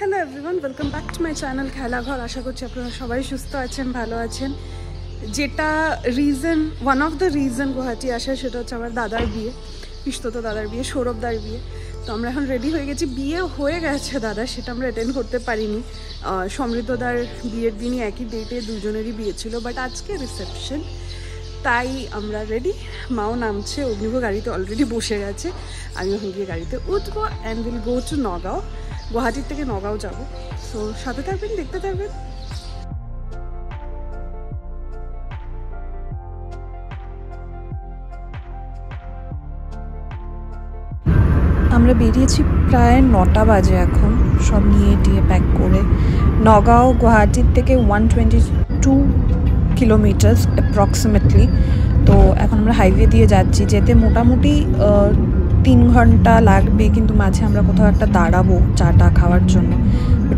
Hello everyone, welcome back to my channel Khelaghar. আশা করছি আপনারা সবাই সুস্থ আছেন, ভালো আছেন। যেটা one of the reason Guwahati আসা, সেটা হচ্ছে আমার দাদার বিয়ে, পিস্তত দাদার বিয়ে, সৌরভদার বিয়ে। তো আমরা এখন রেডি হয়ে গেছি। বিয়ে হয়ে গেছে দাদা, সেটা আমরা অ্যাটেন্ড করতে পারিনি। সমৃদ্ধদার বিয়ের দিনই একই ডেটে দুজনেরই বিয়ে ছিল, বাট আজকে রিসেপশন, তাই আমরা রেডি। মাও নামছে, অগ্নিভ গাড়িতে অলরেডি বসে গেছে। আমি ওখানে গিয়ে গাড়িতে উঠবো and will go to Nagaon. গুয়াহাটির থেকে নগাঁও যাবো। সো সাথে থাকবেন, দেখতে থাকবেন। আমরা বেরিয়েছি প্রায় 9টা বাজে এখন, সব নিয়ে টিয়ে প্যাক করে। নগাঁও গুয়াহাটির থেকে 122 কিলোমিটার্স অ্যাপ্রক্সিমেটলি। তো এখন আমরা হাইওয়ে দিয়ে যাচ্ছি। যেতে মোটামুটি 3 ঘন্টা লাগবে, কিন্তু মাঝে আমরা কোথাও একটা দাঁড়াবো চাটা খাওয়ার জন্য।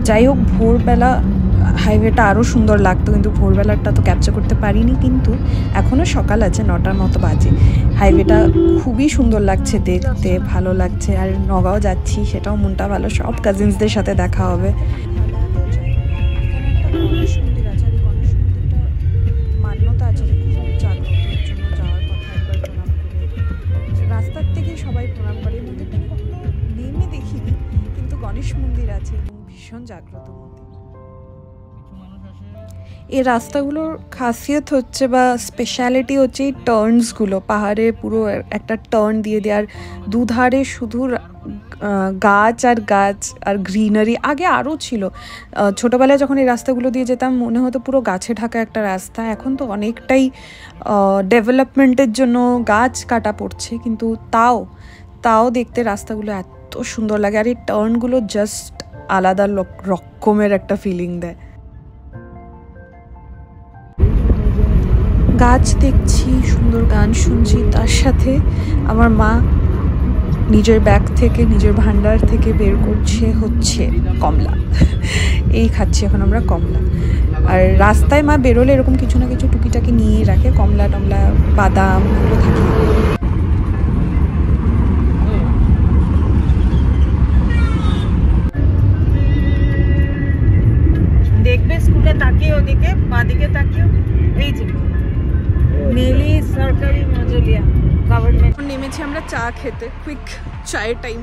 যাই হোক, ভোরবেলা হাইওয়েটা আরও সুন্দর লাগতো, কিন্তু ভোরবেলাটা তো ক্যাপচার করতে পারিনি। কিন্তু এখনও সকাল আছে, 9টার মতো বাজে। হাইওয়েটা খুবই সুন্দর লাগছে দেখতে, ভালো লাগছে। আর নগাঁও যাচ্ছি, সেটাও মনটা ভালো, সব কাজিনসদের সাথে দেখা হবে। মান্যতা আছে, খুব জাগ্রতের জন্য যাওয়ার কথা। একবার প্রণাম করে, রাস্তার থেকেই সবাই প্রণাম করে। এই মন্দিরটা আমি কখনো নেমে দেখিনি, কিন্তু গণেশ মন্দির আছে এবং ভীষণ জাগ্রত মন্দির। এই রাস্তাগুলোর খাসিয়ত হচ্ছে বা স্পেশালিটি হচ্ছে এই টার্নসগুলো। পাহাড়ে পুরো একটা টার্ন দিয়ে দেওয়ার, দুধারে শুধু গাছ আর গাছ আর গ্রিনারি। আগে আরও ছিল, ছোটোবেলায় যখন এই রাস্তাগুলো দিয়ে যেতাম মনে হতো পুরো গাছে ঢাকা একটা রাস্তা। এখন তো অনেকটাই ডেভেলপমেন্টের জন্য গাছ কাটা পড়ছে, কিন্তু তাও দেখতে রাস্তাগুলো এত সুন্দর লাগে। আর এই টার্নগুলো জাস্ট আলাদা রকমের একটা ফিলিং দেয়। গাছ দেখছি, সুন্দর গান শুনছি, তার সাথে আমার মা নিজের ব্যাগ থেকে, নিজের ভান্ডার থেকে বের করছে হচ্ছে কমলা। এই খাচ্ছি এখন আমরা কমলা। আর রাস্তায় মা বেরোলে এরকম কিছু না কিছু টুকিটাকি নিয়ে রাখে, কমলা টমলা, বাদাম, এগুলো থাকে। দেখবে স্কুলে তাকিয়ে, ওদিকে বাঁদিকে তাকিয়ে, এই যে মেলি সরকারি মজলিয়া গভর্নমেন্ট। নেমেছি আমরা চা খেতে, কুইক চায়ের টাইম।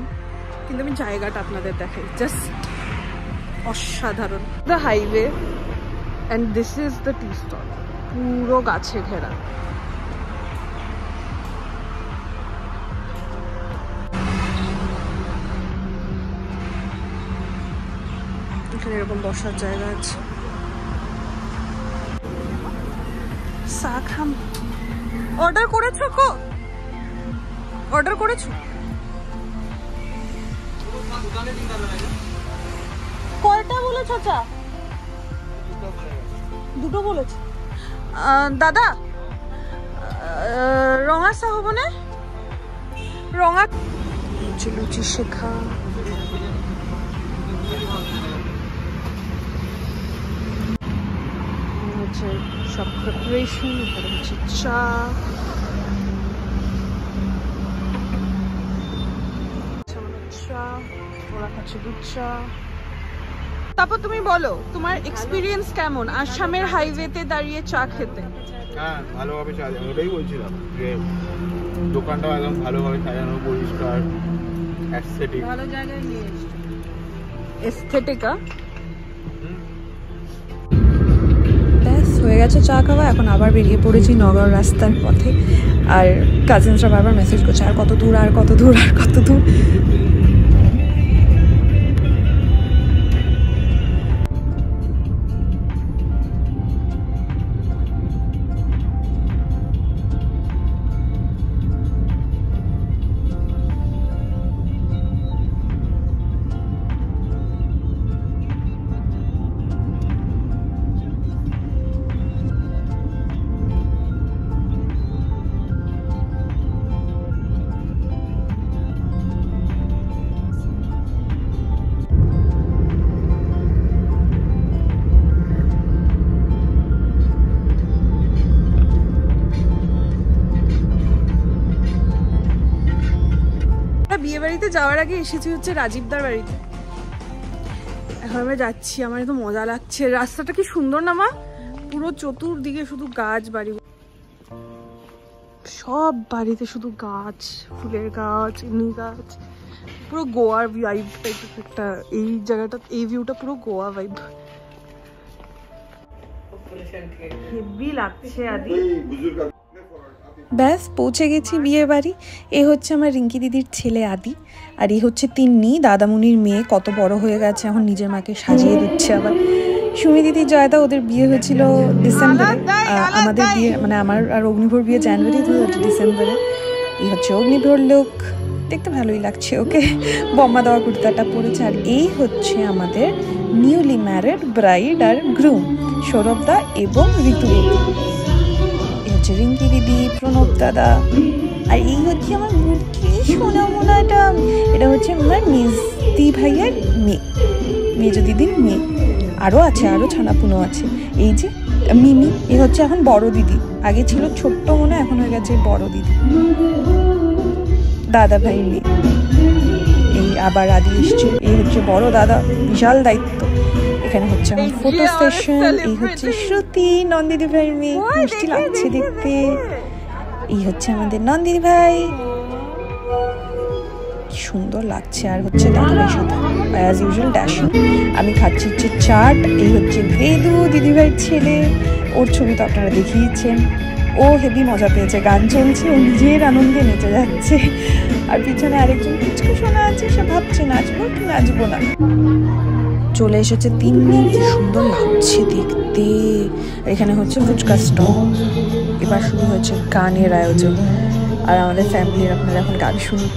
কিন্তু আমি জায়গাটা আপনাদের দেখাই, জাস্ট অসাধারণ। The highway and this is the tea stall, পুরো গাছে ঘেরা। এখানে এরকম বসার জায়গা আছে। চা খাম। অর্ডার করেছো? অর্ডার করেছো? কয়টা বলেছ চা? দুটো বলেছে দাদা। রঙা চা হব না? রঙা লুচি শেখা। সব প্রিপারেশন, এখানে হচ্ছে চা। ওরা খাচ্ছে দুধ চা। তারপর তুমি বলো তোমার এক্সপিরিয়েন্স কেমন আসামের হাইওয়েতে দাঁড়িয়ে চা খেতে? হ্যাঁ, ভালোভাবে চা দেয়, ওটাই বলছিলাম যে দোকানটাও একদম ভালোভাবে সাজানো, পরিষ্কার, অ্যাস্থেটিক, ভালো জায়গায় নিয়ে এসেছে। এস্থেটিকা ব্যাস হয়ে গেছে চা খাওয়া। এখন আবার বেরিয়ে পড়েছি নগাঁও রাস্তার পথে। আর কাজিনসরা বারবার মেসেজ করছে, আর কত দূর, আর কত দূর, আর কত দূর। বিয়ে বাড়িতে যাওয়ার আগে এসেছি হচ্ছে রাজীবদার বাড়িতে। এখন আমরা যাচ্ছি, আমার তো মজা লাগছে। রাস্তাটা কি সুন্দর না মা, পুরো চতুর্দিকে শুধু গাছ, বাড়ি, সব বাড়িতে শুধু গাছ, ফুলের গাছ, এমনি গাছ, পুরো গোয়ার ভাইব টাইপের একটা। এই জায়গাটা, এই ভিউটা পুরো গোয়া ভাইব, হেভি লাগছে। আদি ব্যাস পৌঁছে গেছি বিয়ে বাড়ি। এ হচ্ছে আমার রিঙ্কি দিদির ছেলে আদি, আর এই হচ্ছে তিন্নি, দাদামুনির মেয়ে। কত বড় হয়ে গেছে, এখন নিজের মাকে সাজিয়ে দিচ্ছে। আবার সুমি দিদি, জয়দা, ওদের বিয়ে হয়েছিল ডিসেম্বরে। আমাদের বিয়ে মানে আমার আর অগ্নিভোর বিয়ে জানুয়ারিতে, ডিসেম্বরে। এই হচ্ছে অগ্নিভোর লোক, দেখতে ভালোই লাগছে ওকে, বম্মা দেওয়া কুর্তাটা পরেছে। আর এই হচ্ছে আমাদের নিউলি ম্যারিড ব্রাইড আর গ্রুম, সৌরভ দা এবং ঋতু দিদি। এই হচ্ছে রিঙ্কি দিদি, প্রণব দাদা। আর এই হচ্ছে আমার মুরকি সোনা মোনাটা, এটা হচ্ছে আমার মেজদি ভাইয়ের মেয়ে, মেজো দিদির মেয়ে। আরও আছে, আরও ছানাপুনো আছে। এই যে মিমি, এই হচ্ছে এখন বড় দিদি, আগে ছিল ছোট্ট মনে, এখন হয়ে গেছে বড় দিদি, দাদা ভাই মেয়ে। এই আবার আদি এসছে, এই হচ্ছে বড় দাদা, বিশাল দায়িত্ব। এখানে হচ্ছে আমার ফটো সেশন। এই হচ্ছে শ্রুতি, নন্দিদি ভাইয়ের মেয়ে, মিষ্টি লাগছে দেখতে। এই হচ্ছে আমাদের নন্দিনী ভাই, সুন্দর লাগছে। আর হচ্ছে দাদার সাথে অ্যাজ ইউজুয়াল ড্যাশিং। আমি খাচ্ছি হচ্ছে চাট। এই হচ্ছে বেদু, দিদিভাইয়ের ছেলে, ওর ছবি তো আপনারা দেখিয়েছেন। ও হেভি মজা পেয়েছে, গান চলছে, ও নিজের আনন্দে নেচে যাচ্ছে। আর পিছনে আরেকজন কিছু শোনা আছে, সে ভাবছে নাচবো কি নাচবো না। চলে এসেছে তিন্নি, কি সুন্দর লাগছে দেখতে। এখানে হচ্ছে ফুচকা স্টল। এবার শুরু হয়েছে গানের আয়োজন, আর আমাদের ফ্যামিলির, আপনারা এখন গান শুনুন।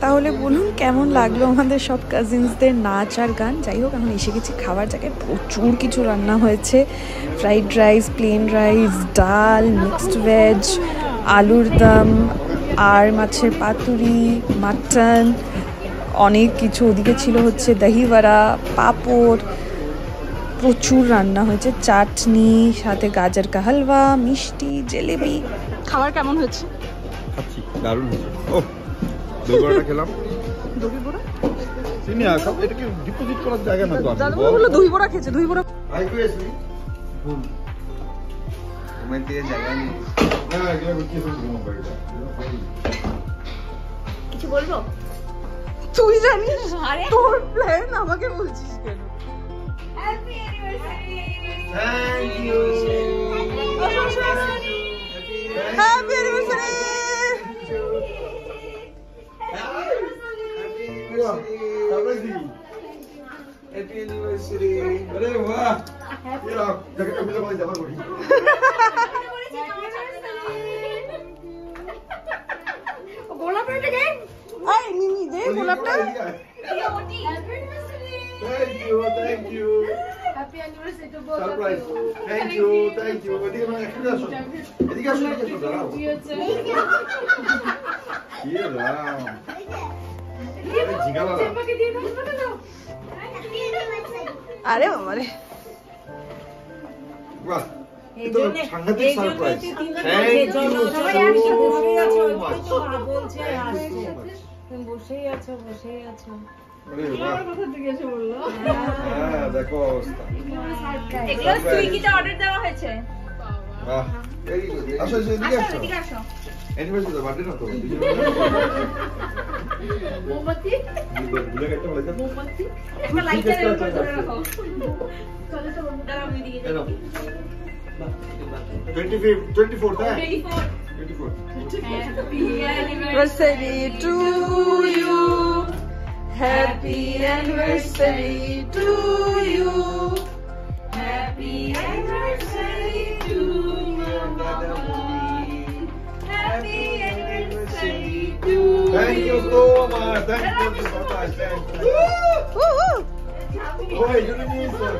তাহলে বলুন কেমন লাগলো আমাদের সব কাজিনসদের নাচ আর গান। যাই হোক, এখন এসে গেছি খাবার জায়গায়। প্রচুর কিছু রান্না হয়েছে, ফ্রাইড রাইস, প্লেন রাইস, ডাল, মিক্সড ভেজ, আলুর দম, আর মাছের পাতুরি, মাটন, অনেক কিছু। ওদিকে ছিল হচ্ছে দহি বড়া, পাঁপড়, প্রচুর রান্না হয়েছে, চাটনি, সাথে গাজর কা হালুয়া, মিষ্টি, জিলেবি। খাবার কেমন হয়েছে? খাচ্ছি, দারুণ হয়েছে। ও দই বড়াটা খেলাম। দহি বড়া চিনি সব এটাকে ডিপোজিট করার জায়গা না তো। দাদা বললো দহি বড়া খেয়েছে। দহি বড়া কিছু বলবো? তুই জানিস তোর প্ল্যান আমাকে বলছিস কেন? Happy anniversary. Thank you. Happy anniversary. Happy anniversary. আরে বাহ, দেখো আমি তো বলি যাবার বলি। গোলাপটা কে? আই মিমি দে গোলাপটা। Thank you, thank you. Happy anniversary to both. Surprise. Thank you, thank you. এদিকে মানে একটু আসো। এদিকে আসো, এদিকে আসো, দাঁড়াও। কি হচ্ছে? ইয়ে রাম। আরে জিগালা। আমাকে দিয়ে দাও না। আরে বাবা রে, বাহ, এটা তো সাংঘাতিক surprise. Thank you so much. বসেই আছো, বসেই আছো। আরে বাহ, কোথা থেকে এসে বললো? হ্যাঁ দেখো অবস্থা। এগুলো সুইগিতে অর্ডার দেওয়া হয়েছে। বাহ, আসো আসো, এদিকে আসো। এদিকে আসো। অ্যানিভার্সারি তো বার্থডে না তো। মোমবাতি? ভুলে গেছে বলে দাও। মোমবাতি? একটা লাইটার এর উপর ধরে রাখো। চলো চলো, দাঁড়াও আমি এদিকে যাই। 25 24 তাই 24 24 happy anniversary to you, happy anniversary to you, Happy anniversary to you, Happy anniversary to you. Thank you so much. Thank you so much. Thank you. Oh, you didn't miss it.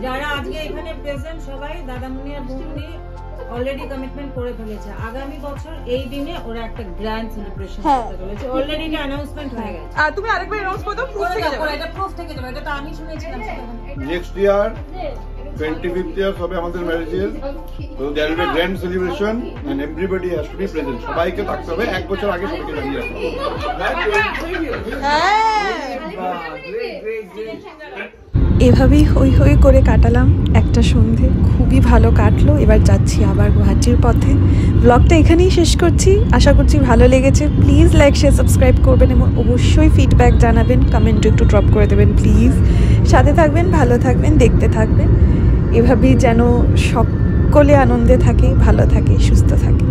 যারা আজকে এখানে present সবাই দাদামণি আর বৌমণি already commitment করে ফেলেছে, আগামী বছর এই দিনে ওরা একটা গ্র্যান্ড সেলিব্রেশন করতে চলেছে। অলরেডি এটা অ্যানাউন্সমেন্ট হয়ে গেছে। আর তুমি আরেকবার অ্যানাউন্স করে দাও, প্রুফ থেকে যাবে। এটা প্রুফ থেকে যাবে, এটা তো আমি শুনেছিলাম। Next year, 25th year হবে আমাদের ম্যারেজের। So there will be grand celebration and everybody has to be present. সবাইকে থাকতে হবে, এক বছর আগে সবাইকে জানিয়ে রাখতে হবে। এভাবেই হই হই করে কাটালাম একটা সন্ধে, খুবই ভালো কাটলো। এবার যাচ্ছি আবার গুয়াহাটির পথে। ব্লগটা এখানেই শেষ করছি, আশা করছি ভালো লেগেছে। প্লিজ লাইক শেয়ার সাবস্ক্রাইব করবেন এবং অবশ্যই ফিডব্যাক জানাবেন, কমেন্টও একটু ড্রপ করে দেবেন প্লিজ। সাথে থাকবেন, ভালো থাকবেন, দেখতে থাকবেন। এভাবেই যেন সকলে আনন্দে থাকে, ভালো থাকে, সুস্থ থাকে।